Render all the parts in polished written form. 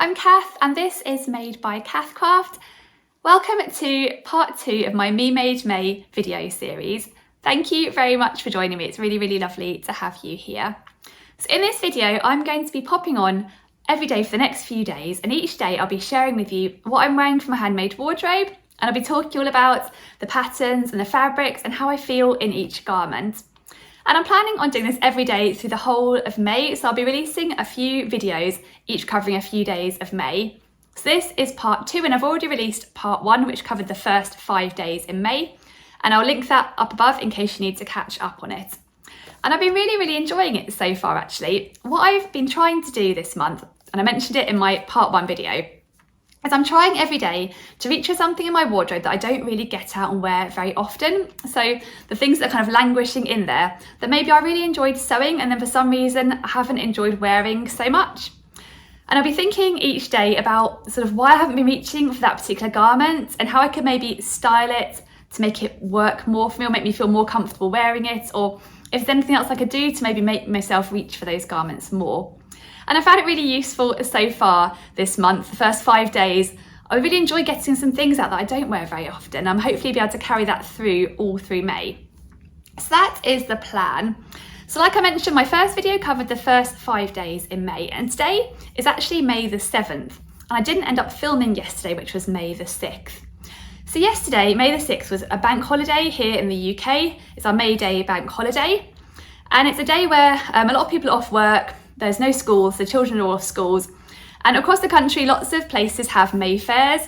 I'm Cath and this is Made by Cath Craft. Welcome to part 2 of my MeMadeMay video series. Thank you very much for joining me. It's really lovely to have you here. So in this video, I'm going to be popping on every day for the next few days, and each day I'll be sharing with you what I'm wearing from my handmade wardrobe, and I'll be talking all about the patterns and the fabrics and how I feel in each garment. And I'm planning on doing this every day through the whole of May, so I'll be releasing a few videos, each covering a few days of May. So this is part 2, and I've already released part 1, which covered the first 5 days in May, and I'll link that up above in case you need to catch up on it. And I've been really enjoying it so far actually. What I've been trying to do this month, and I mentioned it in my part 1 video, is I'm trying every day to reach for something in my wardrobe that I don't really get out and wear very often. So the things that are kind of languishing in there that maybe I really enjoyed sewing and then for some reason I haven't enjoyed wearing so much. And I'll be thinking each day about sort of why I haven't been reaching for that particular garment and how I could maybe style it to make it work more for me or make me feel more comfortable wearing it, or if there's anything else I could do to maybe make myself reach for those garments more. And I found it really useful so far this month, the first 5 days. I really enjoy getting some things out that I don't wear very often. I'm hopefully be able to carry that through all through May. So that is the plan. So like I mentioned, my first video covered the first 5 days in May, and today is actually May the 7th. And I didn't end up filming yesterday, which was May the 6th. So yesterday, May the 6th, was a bank holiday here in the UK. It's our May Day bank holiday. And it's a day where a lot of people are off work. There's no schools, the children are all off schools. And across the country, lots of places have May fairs,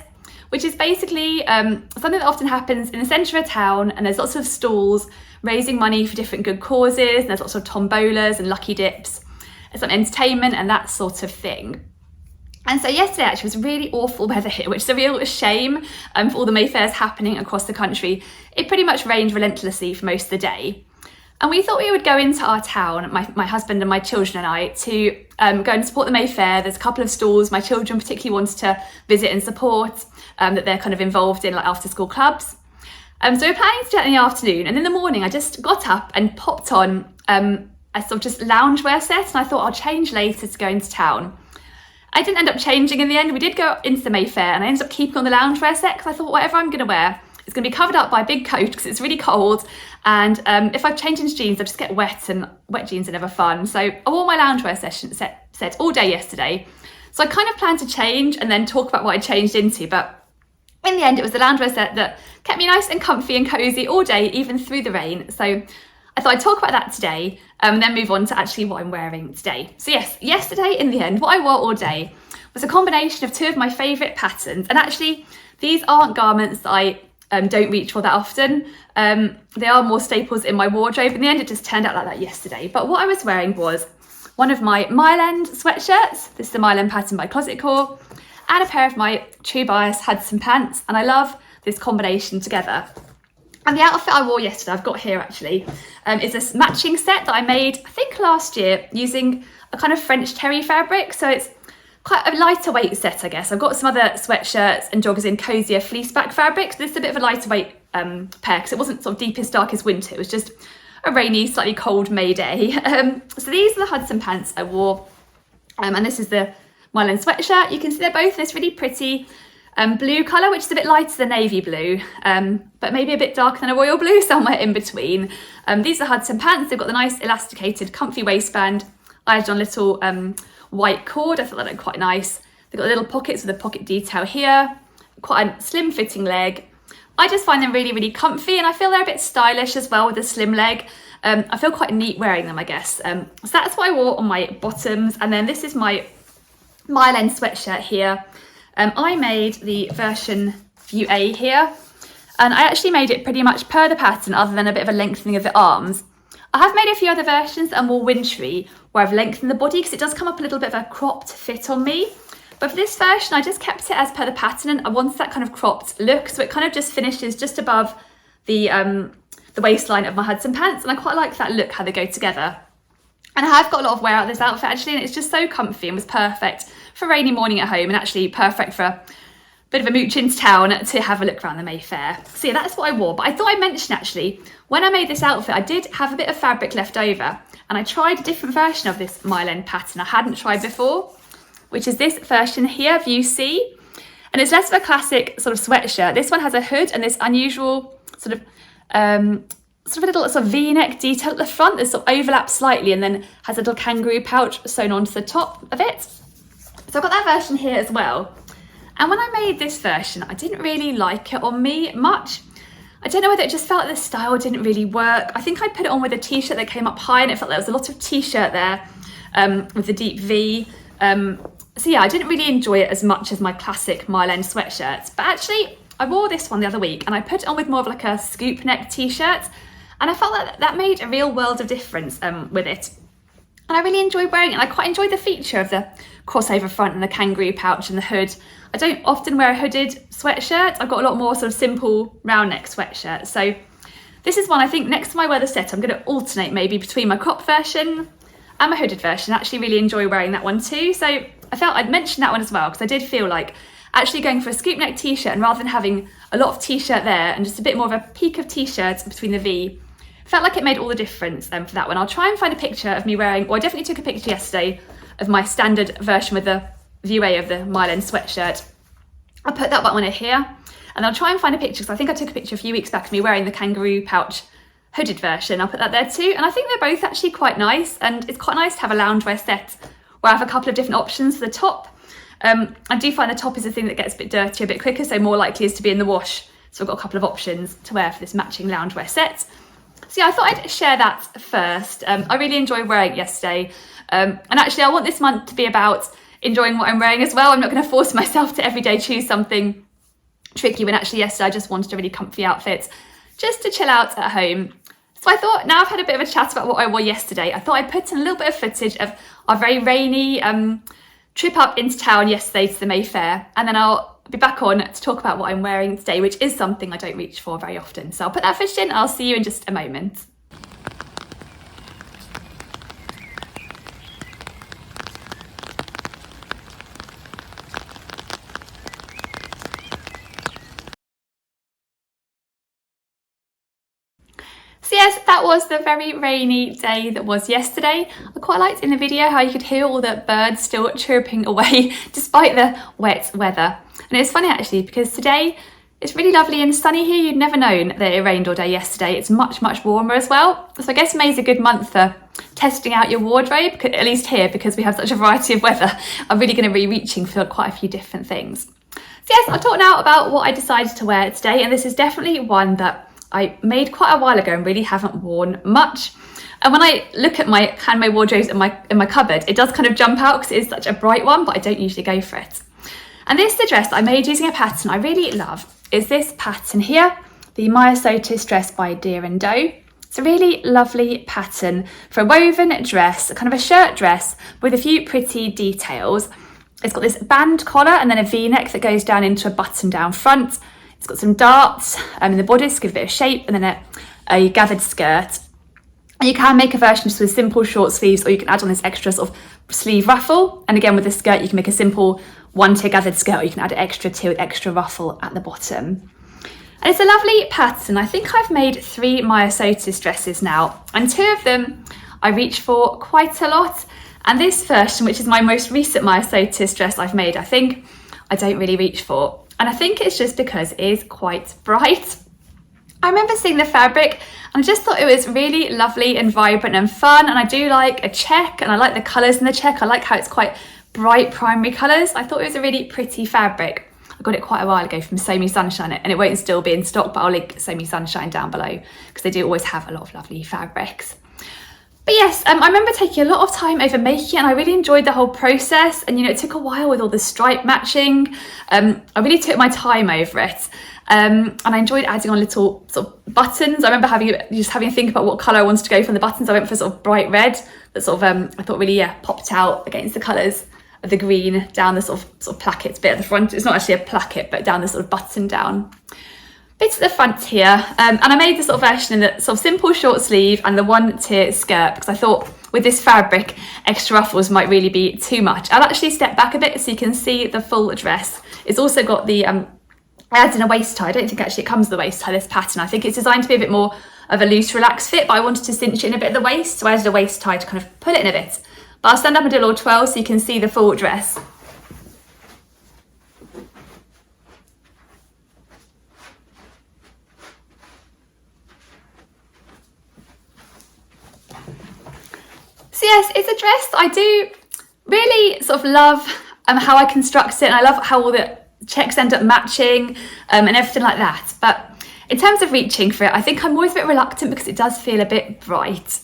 which is basically something that often happens in the centre of a town, and there's lots of stalls raising money for different good causes, and there's lots of tombolas and lucky dips, and some entertainment and that sort of thing. And so yesterday actually was really awful weather here, which is a real shame for all the May fairs happening across the country. It pretty much rained relentlessly for most of the day. And we thought we would go into our town, my husband and my children and I, to go and support the May Fair. There's a couple of stalls my children particularly wanted to visit and support, that they're kind of involved in, like after school clubs. So we're planning to do that in the afternoon, and in the morning I just got up and popped on a sort of just loungewear set, and I thought I'll change later to go into town. I didn't end up changing in the end. We did go into the May Fair and I ended up keeping on the loungewear set because I thought whatever I'm going to wear, it's going to be covered up by a big coat because it's really cold, and if I change into jeans, I just get wet, and wet jeans are never fun. So I wore my loungewear set all day yesterday. So I kind of planned to change and then talk about what I changed into, but in the end it was the loungewear set that kept me nice and comfy and cosy all day, even through the rain. So I thought I'd talk about that today, and then move on to actually what I'm wearing today. So yes, yesterday in the end, what I wore all day was a combination of 2 of my favourite patterns, and actually these aren't garments that I don't reach for that often. They are more staples in my wardrobe. In the end, it just turned out like that yesterday. But what I was wearing was one of my Myland sweatshirts. This is the Myland pattern by Closet Core, and a pair of my True Bias Hudson pants. And I love this combination together. And the outfit I wore yesterday, I've got here actually, is this matching set that I made, I think last year, using a kind of French terry fabric. So it's quite a lighter weight set, I guess. I've got some other sweatshirts and joggers in cosier fleeceback fabric. So this is a bit of a lighter weight pair, because it wasn't sort of deepest, darkest winter. It was just a rainy, slightly cold May day. So these are the Hudson pants I wore. And this is the Myland sweatshirt. You can see they're both this really pretty blue colour, which is a bit lighter than navy blue, but maybe a bit darker than a royal blue, somewhere in between. These are Hudson pants. They've got the nice elasticated, comfy waistband. I added on a little white cord. I thought that looked quite nice. They've got little pockets with a pocket detail here, quite a slim fitting leg. I just find them really comfy, and I feel they're a bit stylish as well with a slim leg. I feel quite neat wearing them, I guess. So that's what I wore on my bottoms, and then this is my Myland sweatshirt here. I made the version View A here, and I actually made it pretty much per the pattern, other than a bit of a lengthening of the arms. I have made a few other versions that are more wintry, where I've lengthened the body because it does come up a little bit of a cropped fit on me. But for this version, I just kept it as per the pattern, and I wanted that kind of cropped look, so it kind of just finishes just above the waistline of my Hudson pants, and I quite like that look, how they go together. And I have got a lot of wear out of this outfit actually, and it's just so comfy and was perfect for a rainy morning at home, and actually perfect for a bit of a mooch into town to have a look around the May Fair. So yeah, that's what I wore. But I thought I'd mention actually, when I made this outfit, I did have a bit of fabric left over, and I tried a different version of this Myland pattern I hadn't tried before. which is this version here, View C. And it's less of a classic sort of sweatshirt. This one has a hood and this unusual sort of a little sort of V-neck detail at the front that sort of overlaps slightly and then has a little kangaroo pouch sewn onto the top of it. So I've got that version here as well. And when I made this version, I didn't really like it on me much. I don't know whether it just felt like the style didn't really work. I think I put it on with a t-shirt that came up high and it felt like there was a lot of t-shirt there with the deep V. So yeah, I didn't really enjoy it as much as my classic mile-end sweatshirts. But actually, I wore this one the other week and I put it on with more of like a scoop neck t-shirt. And I felt like that made a real world of difference with it. And I really enjoyed wearing it. I quite enjoyed the feature of the crossover front and the kangaroo pouch and the hood. I don't often wear a hooded sweatshirt. I've got a lot more sort of simple round neck sweatshirts. So this is one I think next time I wear the set, I'm going to alternate maybe between my crop version and my hooded version. I actually really enjoy wearing that one too. So I felt I'd mention that one as well because I did feel like actually going for a scoop neck t-shirt and rather than having a lot of t-shirt there and just a bit more of a peak of t-shirts between the V, felt like it made all the difference for that one. I'll try and find a picture of me wearing, well I definitely took a picture yesterday of my standard version with the View A of the mile-end sweatshirt. I'll put that one in here and I'll try and find a picture because I think I took a picture a few weeks back of me wearing the kangaroo pouch hooded version. I'll put that there too. And I think they're both actually quite nice and it's quite nice to have a loungewear set where I have a couple of different options for the top. I do find the top is the thing that gets a bit dirty a bit quicker, so more likely is to be in the wash. So I've got a couple of options to wear for this matching loungewear set. So yeah, I thought I'd share that first. I really enjoyed wearing it yesterday. And actually I want this month to be about enjoying what I'm wearing as well. I'm not going to force myself to every day choose something tricky when actually yesterday I just wanted a really comfy outfit just to chill out at home. So I thought now I've had a bit of a chat about what I wore yesterday, I thought I'd put in a little bit of footage of our very rainy trip up into town yesterday to the Mayfair, and then I'll be back on to talk about what I'm wearing today, which is something I don't reach for very often. So I'll put that footage in and I'll see you in just a moment. So yes, that was the very rainy day that was yesterday. I quite liked in the video how you could hear all the birds still chirping away despite the wet weather. And it's funny actually because today it's really lovely and sunny here. You'd never known that it rained all day yesterday. It's much, much warmer as well. So I guess May's a good month for testing out your wardrobe, at least here because we have such a variety of weather. I'm really going to be reaching for quite a few different things. So yes, I'll talk now about what I decided to wear today, and this is definitely one that I made quite a while ago and really haven't worn much. And when I look at my handmade wardrobes in my cupboard, it does kind of jump out because it is such a bright one, but I don't usually go for it. And this dress that I made using a pattern I really love is this pattern here, the Myosotis dress by Deer and Doe. It's a really lovely pattern for a woven dress, kind of a shirt dress with a few pretty details. It's got this band collar and then a V-neck that goes down into a button down front. It's got some darts in the bodice to give a bit of shape, and then a gathered skirt. And you can make a version just with simple short sleeves, or you can add on this extra sort of sleeve ruffle. And again, with the skirt, you can make a simple one-tier gathered skirt, or you can add an extra tier with extra ruffle at the bottom. And it's a lovely pattern. I think I've made 3 Myosotis dresses now, and 2 of them I reach for quite a lot. And this version, which is my most recent Myosotis dress I've made, I think I don't really reach for. And I think it's just because it is quite bright. I remember seeing the fabric and I just thought it was really lovely and vibrant and fun. And I do like a check and I like the colours in the check. I like how it's quite bright primary colours. I thought it was a really pretty fabric. I got it quite a while ago from So Me Sunshine, and it won't still be in stock, but I'll link So Me Sunshine down below because they do always have a lot of lovely fabrics. But yes, I remember taking a lot of time over making it, and I really enjoyed the whole process. And you know, it took a while with all the stripe matching. I really took my time over it, and I enjoyed adding on little sort of buttons. I remember having to think about what colour I wanted to go for the buttons. I went for sort of bright red that sort of I thought really popped out against the colours of the green down the sort of placket bit at the front. It's not actually a placket, but down the sort of button down bits at the front here, and I made this sort of version in the sort of simple short sleeve and the 1-tier skirt because I thought with this fabric extra ruffles might really be too much. I'll actually step back a bit so you can see the full dress. It's also got the I added in a waist tie. I don't think actually it comes with the waist tie, this pattern. I think it's designed to be a bit more of a loose relaxed fit, but I wanted to cinch it in a bit at the waist, so I added a waist tie to kind of pull it in a bit. But I'll stand up and do a little twirl so you can see the full dress. So yes, it's a dress that I do really sort of love how I construct it, and I love how all the checks end up matching and everything like that. But in terms of reaching for it, I think I'm always a bit reluctant because it does feel a bit bright.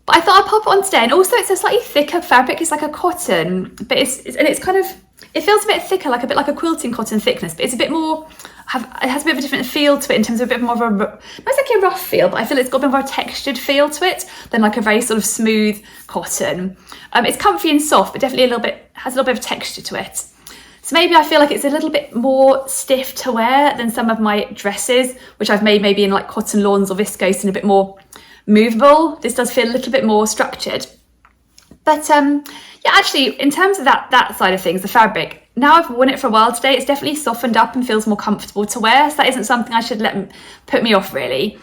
But I thought I'd pop it on today, and also it's a slightly thicker fabric. It's like a cotton, but it's kind of, it feels a bit thicker, like a bit like a quilting cotton thickness, but it's a bit more, it has a bit of a different feel to it in terms of a bit more of a, not exactly a rough feel, but I feel it's got a bit more of a textured feel to it than like a very sort of smooth cotton. It's comfy and soft, but definitely has a little bit of texture to it. So maybe I feel like it's a little bit more stiff to wear than some of my dresses, which I've made maybe in like cotton lawns or viscose and a bit more movable. This does feel a little bit more structured. But yeah, actually, in terms of that side of things, the fabric, now I've worn it for a while today, it's definitely softened up and feels more comfortable to wear. So that isn't something I should let put me off really.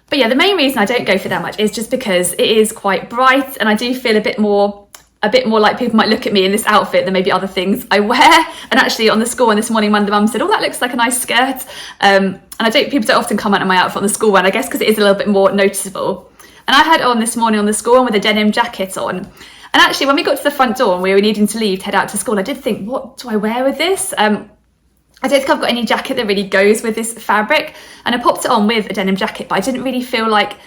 But yeah, the main reason I don't go for that much is just because it is quite bright, and I do feel a bit more like people might look at me in this outfit than maybe other things I wear. And actually on the school run this morning, one of the mums said, oh, that looks like a nice skirt. And people don't often comment on my outfit on the school run, I guess because it is a little bit more noticeable. And I had on this morning on the school run with a denim jacket on. And actually when we got to the front door and we were needing to leave to head out to school, I did think, what do I wear with this? I don't think I've got any jacket that really goes with this fabric. And I popped it on with a denim jacket, but I didn't really feel like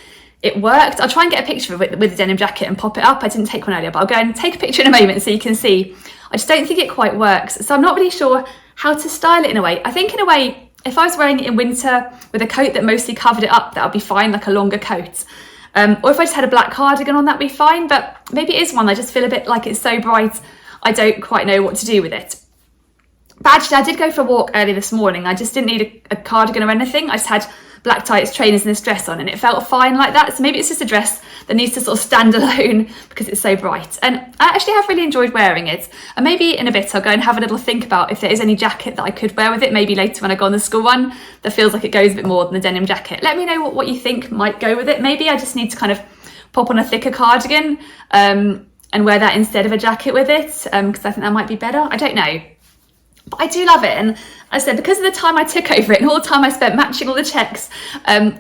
it worked. I'll try and get a picture of it with the denim jacket and pop it up. I didn't take one earlier, but I'll go and take a picture in a moment so you can see. I just don't think it quite works. So I'm not really sure how to style it in a way. I think in a way, if I was wearing it in winter with a coat that mostly covered it up, that would be fine, like a longer coat. Or if I just had a black cardigan on, that'd be fine. But maybe it is one I just feel a bit like it's so bright, I don't quite know what to do with it. But actually, I did go for a walk early this morning. I just didn't need a cardigan or anything. I just had black tights, trainers and this dress on, and it felt fine like that. So maybe it's just a dress that needs to sort of stand alone because it's so bright. And I actually have really enjoyed wearing it. And maybe in a bit I'll go and have a little think about if there is any jacket that I could wear with it, maybe later when I go on the school run, that feels like it goes a bit more than the denim jacket. Let me know what you think might go with it. Maybe I just need to kind of pop on a thicker cardigan and wear that instead of a jacket with it, because I think that might be better. I don't know. But I do love it, and as I said, because of the time I took over it and all the time I spent matching all the checks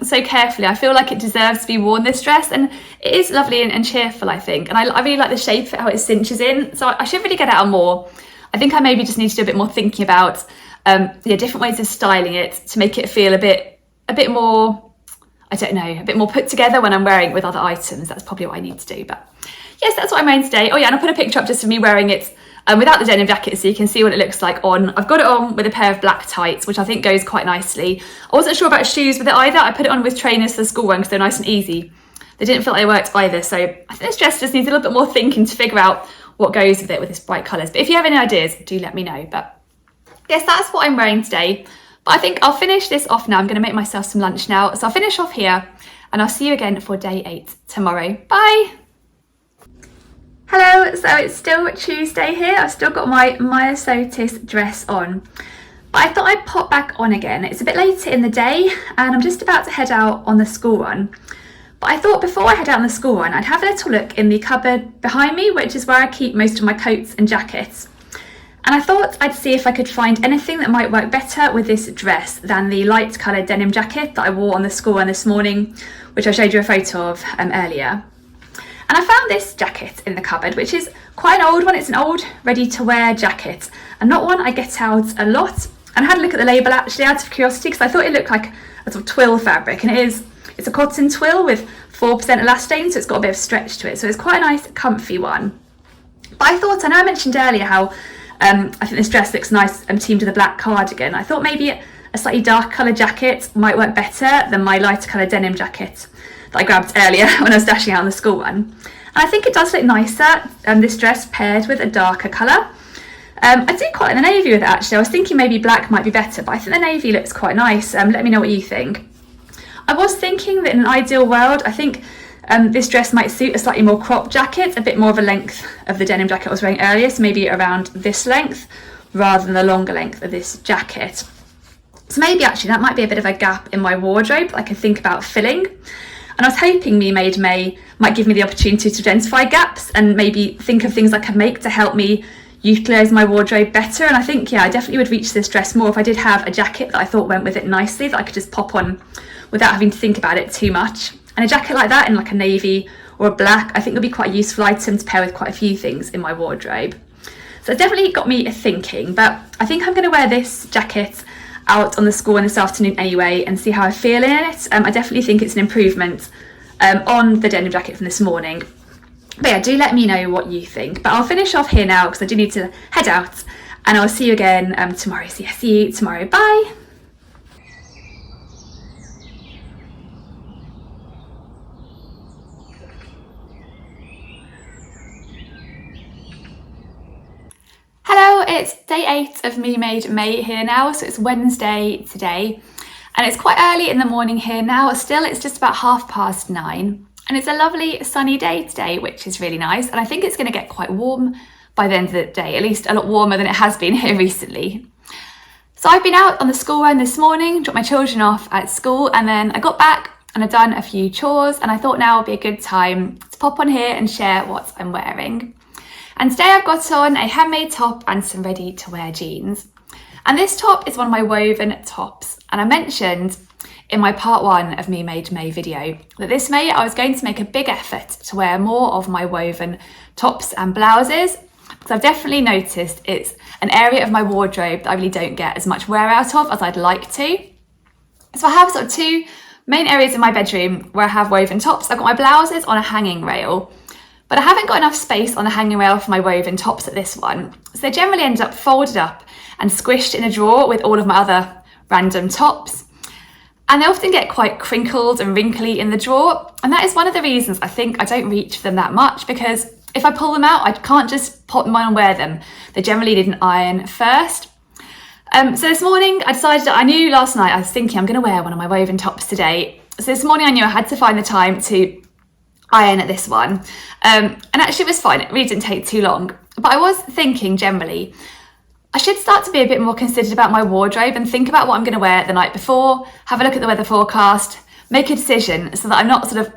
so carefully, I feel like it deserves to be worn, this dress. And it is lovely and cheerful, I think, and I really like the shape of it, how it cinches in, so I should really get out more. I think I maybe just need to do a bit more thinking about different ways of styling it to make it feel a bit more, I don't know, a bit more put together when I'm wearing it with other items. That's probably what I need to do. But yes, that's what I'm wearing today. Oh yeah, and I'll put a picture up just of me wearing it without the denim jacket so you can see what it looks like on. I've got it on with a pair of black tights, which I think goes quite nicely. I wasn't sure about shoes with it either. I put it on with trainers for the school run because they're nice and easy. They didn't feel like they worked either, so I think this dress just needs a little bit more thinking to figure out what goes with it with its bright colours. But if you have any ideas, do let me know. But yes, that's what I'm wearing today. But I think I'll finish this off now. I'm going to make myself some lunch now. So I'll finish off here and I'll see you again for day 8 tomorrow. Bye! Hello, so it's still Tuesday here. I've still got my Maya Sotis dress on. But I thought I'd pop back on again. It's a bit later in the day and I'm just about to head out on the school run. But I thought before I head out on the school run, I'd have a little look in the cupboard behind me, which is where I keep most of my coats and jackets. And I thought I'd see if I could find anything that might work better with this dress than the light coloured denim jacket that I wore on the school run this morning, which I showed you a photo of earlier. And I found this jacket in the cupboard, which is quite an old one. It's an old ready-to-wear jacket and not one I get out a lot. And I had a look at the label actually out of curiosity because I thought it looked like a sort of twill fabric, and it's a cotton twill with 4% elastane, so it's got a bit of stretch to it. So it's quite a nice, comfy one. But I thought, I know I mentioned earlier how I think this dress looks nice teamed with a black cardigan. I thought maybe a slightly dark coloured jacket might work better than my lighter coloured denim jacket that I grabbed earlier when I was dashing out on the school run. And I think it does look nicer, this dress paired with a darker colour. I do quite like the navy with it actually. I was thinking maybe black might be better, but I think the navy looks quite nice. Let me know what you think. I was thinking that in an ideal world, I think this dress might suit a slightly more cropped jacket, a bit more of a length of the denim jacket I was wearing earlier, so maybe around this length rather than the longer length of this jacket. So maybe actually that might be a bit of a gap in my wardrobe that I could think about filling. And I was hoping MeMadeMay might give me the opportunity to identify gaps and maybe think of things I could make to help me utilise my wardrobe better. And I think, yeah, I definitely would reach this dress more if I did have a jacket that I thought went with it nicely, that I could just pop on without having to think about it too much. And a jacket like that in like a navy or a black, I think it'll be quite a useful item to pair with quite a few things in my wardrobe. So it definitely got me thinking, but I think I'm going to wear this jacket out on the school run this afternoon anyway and see how I feel in it. I definitely think it's an improvement on the denim jacket from this morning. But yeah, do let me know what you think. But I'll finish off here now because I do need to head out, and I'll see you again tomorrow. So yeah, see you tomorrow. Bye. Hello, it's day 8 of MeMadeMay here now, so it's Wednesday today, and it's quite early in the morning here now. Still, it's just about 9:30, and it's a lovely sunny day today, which is really nice, and I think it's going to get quite warm by the end of the day, at least a lot warmer than it has been here recently. So I've been out on the school run this morning, dropped my children off at school, and then I got back and I've done a few chores, and I thought now would be a good time to pop on here and share what I'm wearing. And today I've got on a handmade top and some ready to wear jeans. And this top is one of my woven tops. And I mentioned in my part 1 of MeMadeMay video that this May I was going to make a big effort to wear more of my woven tops and blouses, because I've definitely noticed it's an area of my wardrobe that I really don't get as much wear out of as I'd like to. So I have sort of 2 main areas in my bedroom where I have woven tops. I've got my blouses on a hanging rail, but I haven't got enough space on the hanging rail for my woven tops at this one. So they generally end up folded up and squished in a drawer with all of my other random tops. And they often get quite crinkled and wrinkly in the drawer. And that is one of the reasons I think I don't reach for them that much, because if I pull them out, I can't just pop them on and wear them. They generally need an iron first. So this morning I decided, I knew last night I was thinking I'm going to wear one of my woven tops today. So this morning I knew I had to find the time to iron at this one, and actually it was fine, it really didn't take too long. But I was thinking generally I should start to be a bit more considered about my wardrobe and think about what I'm going to wear the night before, have a look at the weather forecast, make a decision, so that I'm not sort of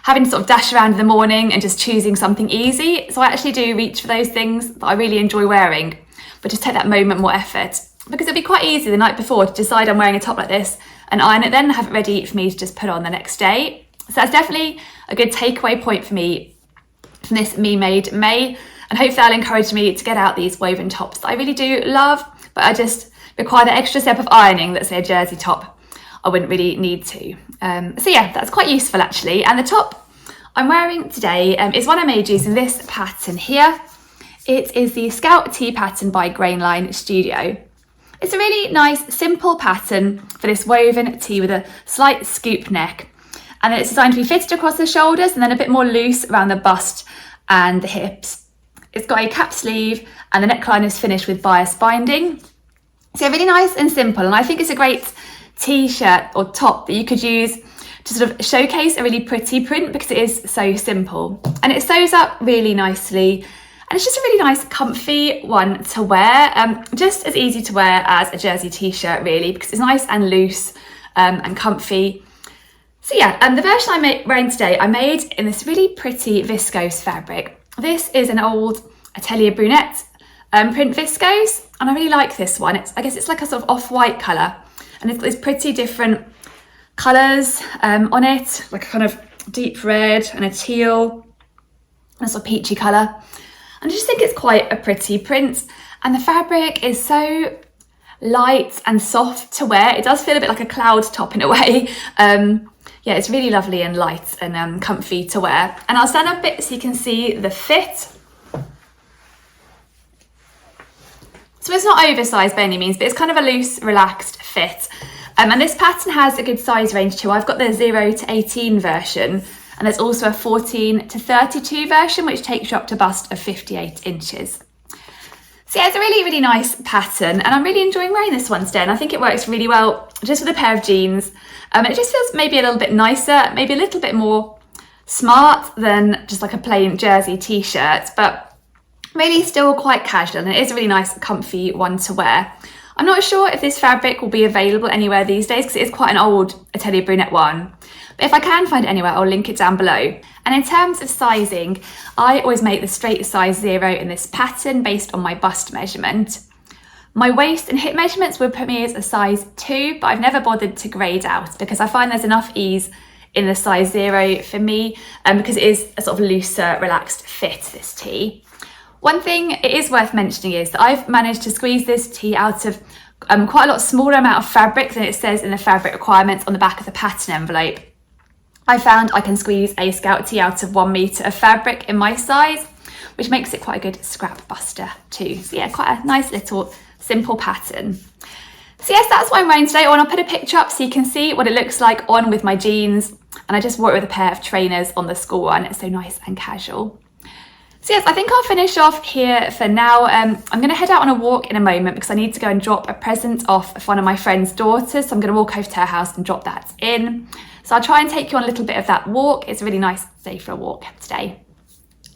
having to sort of dash around in the morning and just choosing something easy. So I actually do reach for those things that I really enjoy wearing, but just take that moment more effort, because it'd be quite easy the night before to decide I'm wearing a top like this and iron it, then have it ready for me to just put on the next day. So that's definitely a good takeaway point for me from this MeMadeMay, and hopefully that'll encourage me to get out these woven tops that I really do love, but I just require the extra step of ironing that, say, a jersey top I wouldn't really need to. So yeah, that's quite useful actually. And the top I'm wearing today is one I made using this pattern here. It is the Scout Tee pattern by Grainline Studio. It's a really nice, simple pattern for this woven tee with a slight scoop neck. And then it's designed to be fitted across the shoulders and then a bit more loose around the bust and the hips. It's got a cap sleeve and the neckline is finished with bias binding. So really nice and simple, and I think it's a great t-shirt or top that you could use to sort of showcase a really pretty print, because it is so simple. And it sews up really nicely, and it's just a really nice comfy one to wear, just as easy to wear as a jersey t-shirt really, because it's nice and loose and comfy. So yeah, the version I'm wearing today, I made in this really pretty viscose fabric. This is an old Atelier Brunette print viscose, and I really like this one. I guess it's like a sort of off-white colour, and it's got these pretty different colours on it, like a kind of deep red and a teal, and a sort of peachy colour. And I just think it's quite a pretty print, and the fabric is so light and soft to wear. It does feel a bit like a cloud top in a way. Yeah, it's really lovely and light and comfy to wear. And I'll stand up a bit so you can see the fit. So it's not oversized by any means, but it's kind of a loose, relaxed fit. And this pattern has a good size range too. I've got the 0 to 18 version, and there's also a 14 to 32 version, which takes you up to bust of 58 inches. So yeah, it's a really, really nice pattern, and I'm really enjoying wearing this one today, and I think it works really well just with a pair of jeans. It just feels maybe a little bit nicer, maybe a little bit more smart than just like a plain jersey t-shirt, but really still quite casual, and it is a really nice, comfy one to wear. I'm not sure if this fabric will be available anywhere these days, because it is quite an old Atelier Brunette one. But if I can find it anywhere, I'll link it down below. And in terms of sizing, I always make the straight size 0 in this pattern based on my bust measurement. My waist and hip measurements would put me as a size 2, but I've never bothered to grade out because I find there's enough ease in the size 0 for me, because it is a sort of looser, relaxed fit, this tee. One thing it is worth mentioning is that I've managed to squeeze this tee out of quite a lot smaller amount of fabric than it says in the fabric requirements on the back of the pattern envelope. I found I can squeeze a scout tee out of 1 metre of fabric in my size, which makes it quite a good scrap buster too. So yeah, quite a nice little simple pattern. So yes, that's what I'm wearing today. And I'll put a picture up so you can see what it looks like on with my jeans. And I just wore it with a pair of trainers on the school run. It's so nice and casual. So yes, I think I'll finish off here for now. I'm going to head out on a walk in a moment because I need to go and drop a present off of one of my friend's daughters. So I'm going to walk over to her house and drop that in. So I'll try and take you on a little bit of that walk. It's a really nice day for a walk today.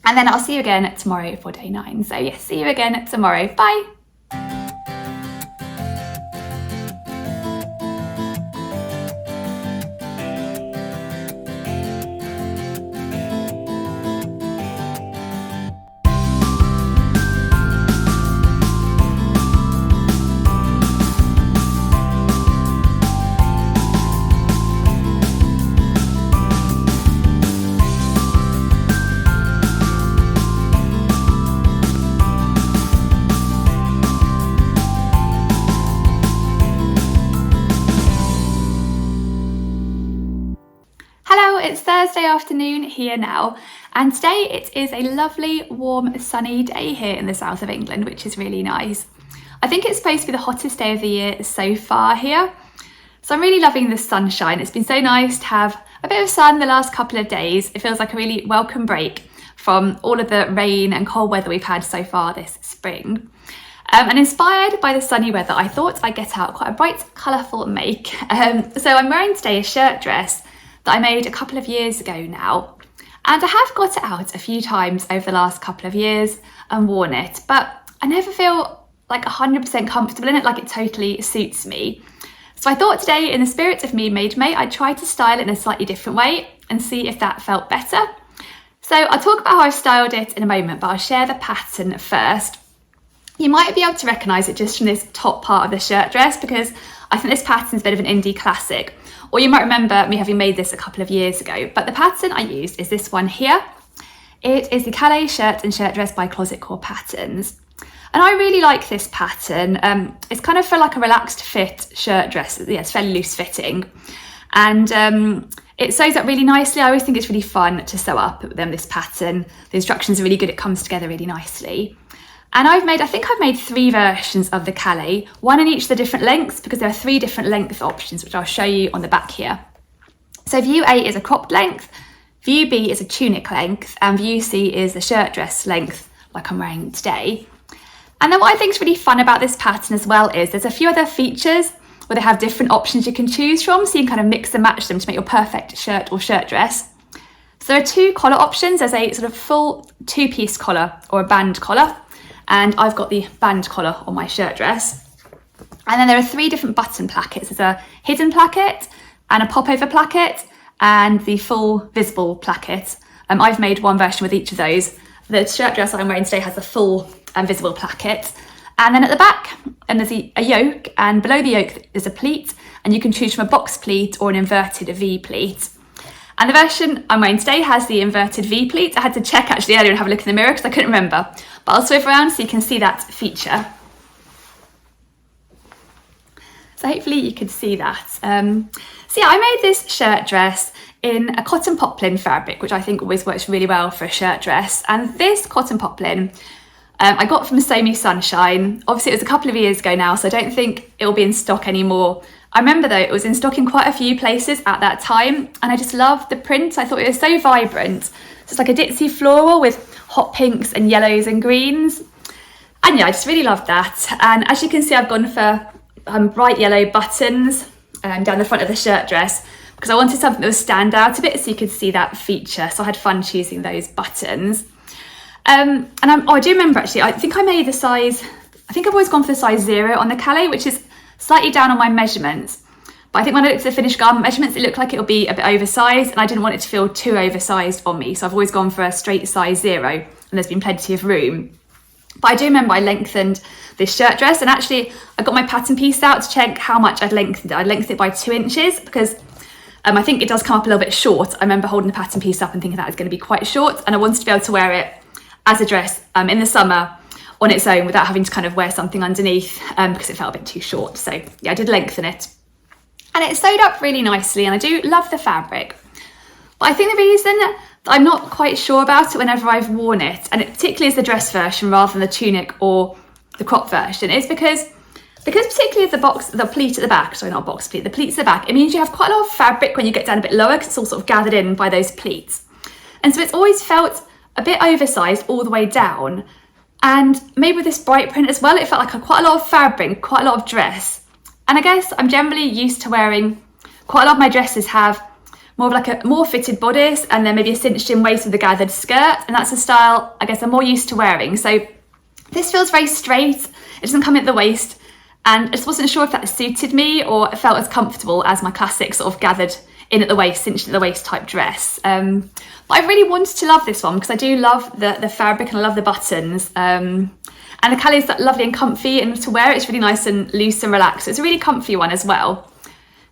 And then I'll see you again tomorrow for day 9. So yes, see you again tomorrow. Bye. It's Thursday afternoon here now, and today it is a lovely, warm, sunny day here in the south of England, which is really nice. I think it's supposed to be the hottest day of the year so far here, so I'm really loving the sunshine. It's been so nice to have a bit of sun the last couple of days. It feels like a really welcome break from all of the rain and cold weather we've had so far this spring. And inspired by the sunny weather, I thought I'd get out quite a bright, colourful make. So I'm wearing today a shirt dress that I made a couple of years ago now. And I have got it out a few times over the last couple of years and worn it, but I never feel like 100% comfortable in it, like it totally suits me. So I thought today, in the spirit of MeMadeMay, I'd try to style it in a slightly different way and see if that felt better. So I'll talk about how I've styled it in a moment, but I'll share the pattern first. You might be able to recognise it just from this top part of the shirt dress, because I think this pattern is a bit of an indie classic. Or you might remember me having made this a couple of years ago, but the pattern I used is this one here. It is the Calais shirt and shirt dress by Closet Core Patterns. And I really like this pattern. It's kind of for like a relaxed fit shirt dress. Yeah, it's fairly loose fitting. And it sews up really nicely. I always think it's really fun to sew up this pattern. The instructions are really good. It comes together really nicely. And I think I've made 3 versions of the Calais, one in each of the different lengths, because there are 3 different length options, which I'll show you on the back here. So view A is a cropped length, view B is a tunic length, and view C is the shirt dress length, like I'm wearing today. And then what I think is really fun about this pattern as well is there's a few other features where they have different options you can choose from, so you can kind of mix and match them to make your perfect shirt or shirt dress. So there are 2 collar options. There's a sort of full 2-piece collar or a band collar. And I've got the band collar on my shirt dress. And then there are 3 different button plackets. There's a hidden placket and a popover placket and the full visible placket. I've made one version with each of those. The shirt dress I'm wearing today has a full visible placket. And then at the back, there's a yoke, and below the yoke there's a pleat, and you can choose from a box pleat or an inverted V pleat. And the version I'm wearing today has the inverted V pleat. I had to check actually earlier and have a look in the mirror because I couldn't remember. But I'll swivel around so you can see that feature. So hopefully you can see that. So yeah, I made this shirt dress in a cotton poplin fabric, which I think always works really well for a shirt dress. And this cotton poplin I got from Sew Me Sunshine. Obviously it was a couple of years ago now, so I don't think it will be in stock anymore. I remember though, it was in stock in quite a few places at that time, and I just loved the print. I thought it was so vibrant. So it's like a ditzy floral with hot pinks and yellows and greens. And yeah, I just really loved that. And as you can see, I've gone for bright yellow buttons down the front of the shirt dress because I wanted something that would stand out a bit so you could see that feature. So I had fun choosing those buttons. I do remember actually, I think I made the size, I think I've always gone for the size 0 on the Calais, which is slightly down on my measurements. But I think when I looked at the finished garment measurements, it looked like it'll be a bit oversized, and I didn't want it to feel too oversized on me. So I've always gone for a straight size 0, and there's been plenty of room. But I do remember I lengthened this shirt dress, and actually I got my pattern piece out to check how much I'd lengthened it. I'd lengthened it by 2 inches because I think it does come up a little bit short. I remember holding the pattern piece up and thinking that was going to be quite short, and I wanted to be able to wear it as a dress in the summer on its own without having to kind of wear something underneath because it felt a bit too short. So yeah, I did lengthen it. And it sewed up really nicely, and I do love the fabric. But I think the reason that I'm not quite sure about it whenever I've worn it, and it particularly is the dress version rather than the tunic or the crop version, is because particularly the pleat at the back, sorry, not box pleat, the pleats at the back, it means you have quite a lot of fabric when you get down a bit lower because it's all sort of gathered in by those pleats. And so it's always felt a bit oversized all the way down. And maybe with this bright print as well, it felt like quite a lot of fabric, quite a lot of dress. And I guess I'm generally used to wearing, quite a lot of my dresses have more of like a more fitted bodice and then maybe a cinched in waist with a gathered skirt. And that's a style I guess I'm more used to wearing. So this feels very straight, it doesn't come at the waist. And I just wasn't sure if that suited me or it felt as comfortable as my classic sort of gathered in at the waist, cinched at the waist type dress. But I really wanted to love this one because I do love the fabric and I love the buttons. And the cali is lovely and comfy, and to wear it's really nice and loose and relaxed. So it's a really comfy one as well.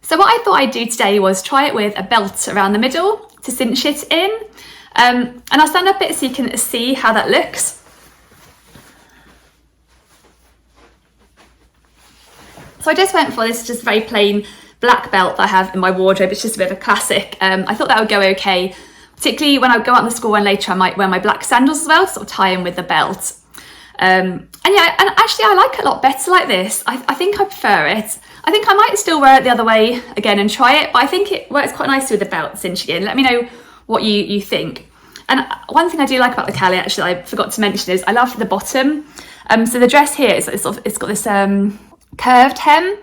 So what I thought I'd do today was try it with a belt around the middle to cinch it in. And I'll stand up a bit so you can see how that looks. So I just went for this just very plain black belt that I have in my wardrobe. It's just a bit of a classic. I thought that would go okay, particularly when I go out in the school run later. I might wear my black sandals as well, sort of tie in with the belt. And yeah, and actually I like it a lot better like this. I think I prefer it. I think I might still wear it the other way again and try it, but I think it works quite nicely with the belt cinching in. Let me know what you think. And one thing I do like about the cali, actually, I forgot to mention, is I love the bottom. So the dress here is it's got this curved hem,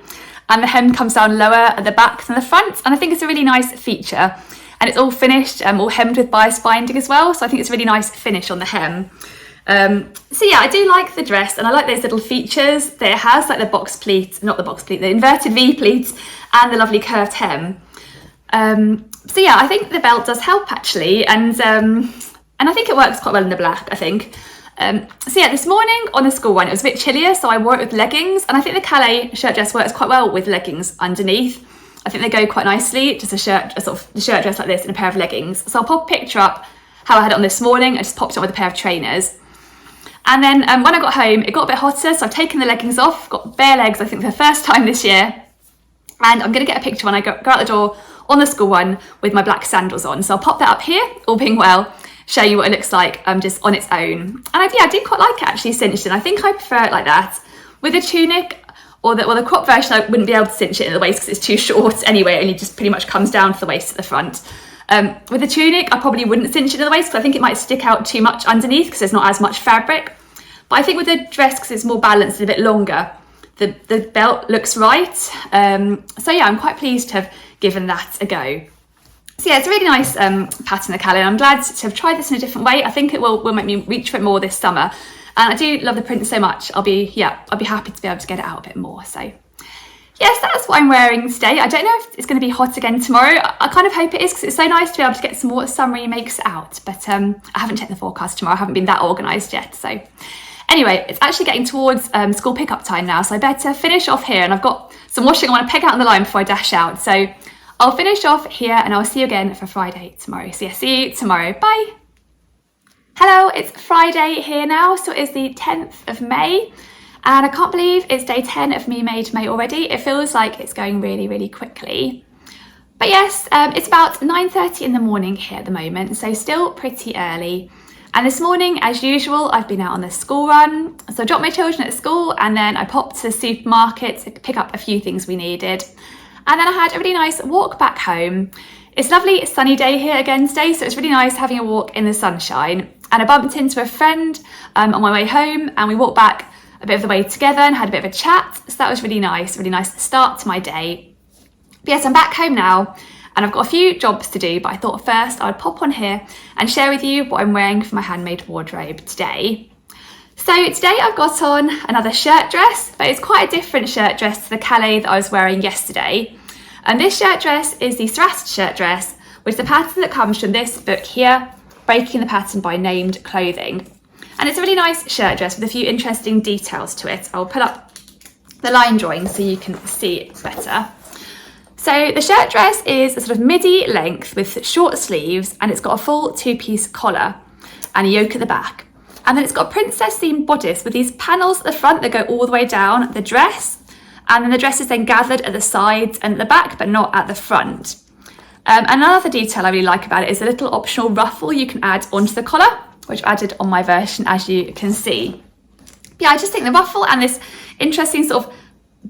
and the hem comes down lower at the back than the front, and I think it's a really nice feature. And it's all finished, all hemmed with bias binding as well, so I think it's a really nice finish on the hem. So yeah, I do like the dress, and I like those little features that it has, like the box pleat, not the box pleat, the inverted V pleats, and the lovely curved hem. So yeah, I think the belt does help actually, and I think it works quite well in the black, I think. So yeah, this morning on the school run, it was a bit chillier, so I wore it with leggings, and I think the Calais shirt dress works quite well with leggings underneath. I think they go quite nicely, just a shirt dress like this and a pair of leggings. So I'll pop a picture up how I had it on this morning. I just popped it on with a pair of trainers. And then when I got home, it got a bit hotter, so I've taken the leggings off, got bare legs, I think for the first time this year. And I'm gonna get a picture when I go out the door on the school run with my black sandals on. So I'll pop that up here, all being well, show you what it looks like just on its own. And I do quite like it actually cinched in. I think I prefer it like that. With a tunic or the crop version, I wouldn't be able to cinch it in the waist because it's too short anyway, and it just pretty much comes down to the waist at the front. With the tunic, I probably wouldn't cinch it in the waist because I think it might stick out too much underneath because there's not as much fabric. But I think with the dress, because it's more balanced and a bit longer, the belt looks right. So yeah, I'm quite pleased to have given that a go. So yeah, it's a really nice pattern, the Calais. I'm glad to have tried this in a different way. I think it will make me reach for it more this summer. And I do love the print so much. I'll be happy to be able to get it out a bit more. So yes, that's what I'm wearing today. I don't know if it's going to be hot again tomorrow. I kind of hope it is because it's so nice to be able to get some more summery makes out. But I haven't checked the forecast tomorrow. I haven't been that organised yet. So anyway, it's actually getting towards school pickup time now. So I better finish off here. And I've got some washing I want to peg out on the line before I dash out. So I'll finish off here and I'll see you again for Friday tomorrow. So yeah, see you tomorrow. Bye. Hello, it's Friday here now. So it is the 10th of May. And I can't believe it's day 10 of MeMadeMay already. It feels like it's going really, really quickly. But yes, it's about 9:30 in the morning here at the moment, so still pretty early. And this morning, as usual, I've been out on the school run. So I dropped my children at school and then I popped to the supermarket to pick up a few things we needed. And then I had a really nice walk back home. It's a lovely sunny day here again today, so it's really nice having a walk in the sunshine. And I bumped into a friend on my way home, and we walked back a bit of the way together and had a bit of a chat. So that was really nice start to my day. But yes, I'm back home now and I've got a few jobs to do, but I thought first I would pop on here and share with you what I'm wearing for my handmade wardrobe today. So today I've got on another shirt dress, but it's quite a different shirt dress to the Calais that I was wearing yesterday. And this shirt dress is the thrust shirt dress, which is the pattern that comes from this book here, Breaking the Pattern by Named Clothing. And it's a really nice shirt dress with a few interesting details to it. I'll put up the line drawing so you can see it better. So the shirt dress is a sort of midi length with short sleeves, and it's got a full two-piece collar and a yoke at the back. And then it's got a princess themed bodice with these panels at the front that go all the way down the dress. And then the dress is then gathered at the sides and at the back, but not at the front. Another detail I really like about it is a little optional ruffle you can add onto the collar, which I've added on my version, as you can see. Yeah, I just think the ruffle and this interesting sort of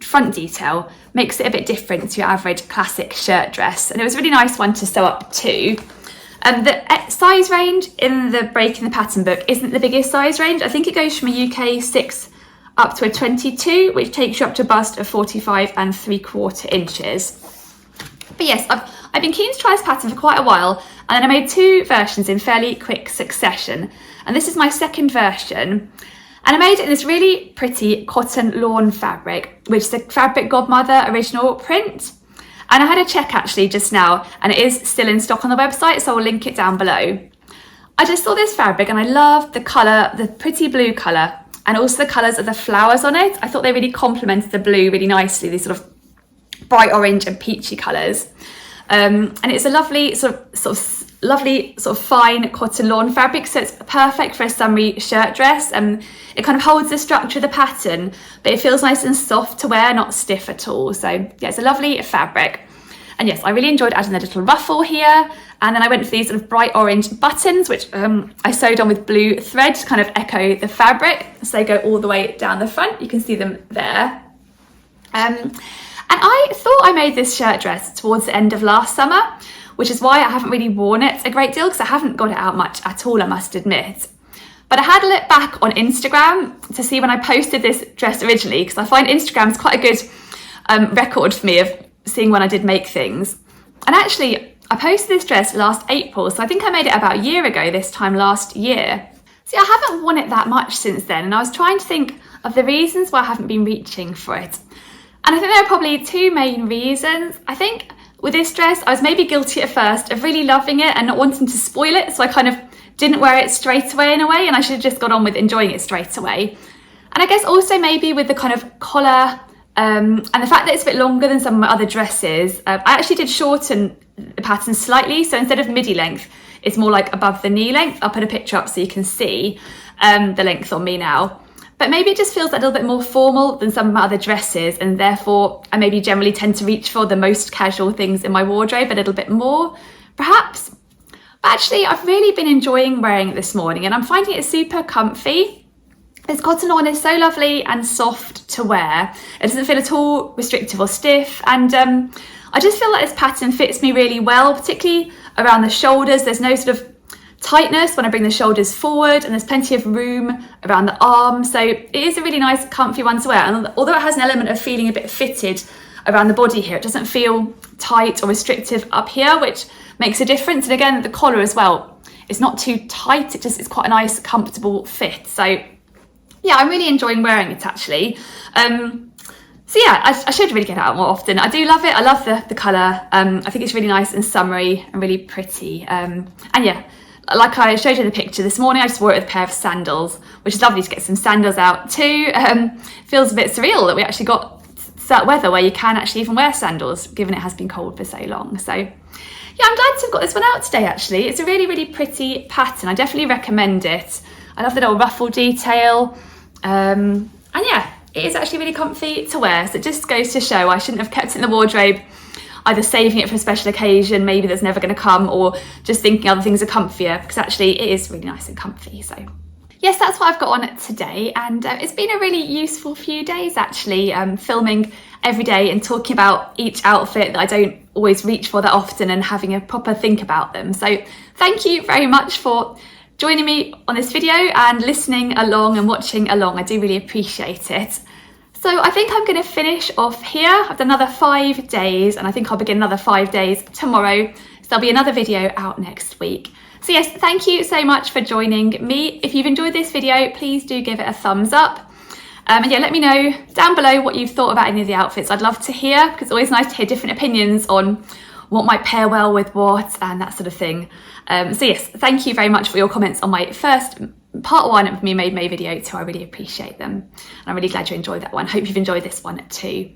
front detail makes it a bit different to your average classic shirt dress, and it was a really nice one to sew up too. The size range in the Breaking the Pattern book isn't the biggest size range. I think it goes from a UK 6 up to a 22, which takes you up to a bust of 45 3/4 inches. But yes, I've been keen to try this pattern for quite a while, and then I made 2 versions in fairly quick succession, and this is my second version. And I made it in this really pretty cotton lawn fabric, which is the Fabric Godmother original print. And I had a check actually just now, and it is still in stock on the website, so I'll link it down below. I just saw this fabric and I loved the colour, the pretty blue colour, and also the colours of the flowers on it. I thought they really complemented the blue really nicely, these sort of bright orange and peachy colours. And it's a lovely lovely fine cotton lawn fabric, so it's perfect for a summery shirt dress. It kind of holds the structure of the pattern, but it feels nice and soft to wear, not stiff at all. So yeah, it's a lovely fabric. And yes, I really enjoyed adding the little ruffle here, and then I went for these sort of bright orange buttons, which I sewed on with blue thread to kind of echo the fabric, so they go all the way down the front. You can see them there. And I thought I made this shirt dress towards the end of last summer, which is why I haven't really worn it a great deal, because I haven't got it out much at all, I must admit. But I had a look back on Instagram to see when I posted this dress originally, because I find Instagram's quite a good record for me of seeing when I did make things. And actually, I posted this dress last April, so I think I made it about a year ago this time last year. See, I haven't worn it that much since then, and I was trying to think of the reasons why I haven't been reaching for it. And I think there are probably 2 main reasons. I think with this dress, I was maybe guilty at first of really loving it and not wanting to spoil it, so I kind of didn't wear it straight away in a way, and I should have just got on with enjoying it straight away. And I guess also maybe with the kind of collar and the fact that it's a bit longer than some of my other dresses, I actually did shorten the pattern slightly, so instead of midi length, it's more like above the knee length. I'll put a picture up so you can see the length on me now. But maybe it just feels a little bit more formal than some of my other dresses, and therefore I maybe generally tend to reach for the most casual things in my wardrobe a little bit more, perhaps. But actually, I've really been enjoying wearing it this morning, and I'm finding it super comfy. This cotton on is so lovely and soft to wear. It doesn't feel at all restrictive or stiff, and I just feel like this pattern fits me really well, particularly around the shoulders. There's no sort of tightness when I bring the shoulders forward, and there's plenty of room around the arms, so it is a really nice comfy one to wear. And although it has an element of feeling a bit fitted around the body here, it doesn't feel tight or restrictive up here, which makes a difference. And again, the collar as well, it's not too tight, it's quite a nice comfortable fit. So yeah, I'm really enjoying wearing it actually. So yeah, I should really get it out more often. I do love it. I love the colour. I think it's really nice and summery and really pretty. And yeah, like I showed you in the picture this morning, I just wore it with a pair of sandals, which is lovely to get some sandals out too. Feels a bit surreal that we actually got that weather where you can actually even wear sandals, given it has been cold for so long. So yeah, I'm glad to have got this one out today actually. It's a really, really pretty pattern. I definitely recommend it. I love the little ruffle detail. And yeah, it is actually really comfy to wear. So it just goes to show I shouldn't have kept it in the wardrobe, either saving it for a special occasion, maybe that's never going to come, or just thinking other things are comfier, because actually it is really nice and comfy. So yes, that's what I've got on today, and it's been a really useful few days actually, filming every day and talking about each outfit that I don't always reach for that often, and having a proper think about them. So thank you very much for joining me on this video and listening along and watching along. I do really appreciate it. So I think I'm going to finish off here. I've done another 5 days, and I think I'll begin another 5 days tomorrow. So there'll be another video out next week. So yes, thank you so much for joining me. If you've enjoyed this video, please do give it a thumbs up. And yeah, let me know down below what you've thought about any of the outfits. I'd love to hear, because it's always nice to hear different opinions on what might pair well with what and that sort of thing. So yes, thank you very much for your comments on my first part 1 of MeMadeMay video too. I really appreciate them, and I'm really glad you enjoyed that one. Hope you've enjoyed this one too.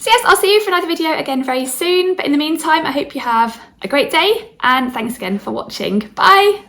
So yes, I'll see you for another video again very soon, but in the meantime, I hope you have a great day and thanks again for watching. Bye!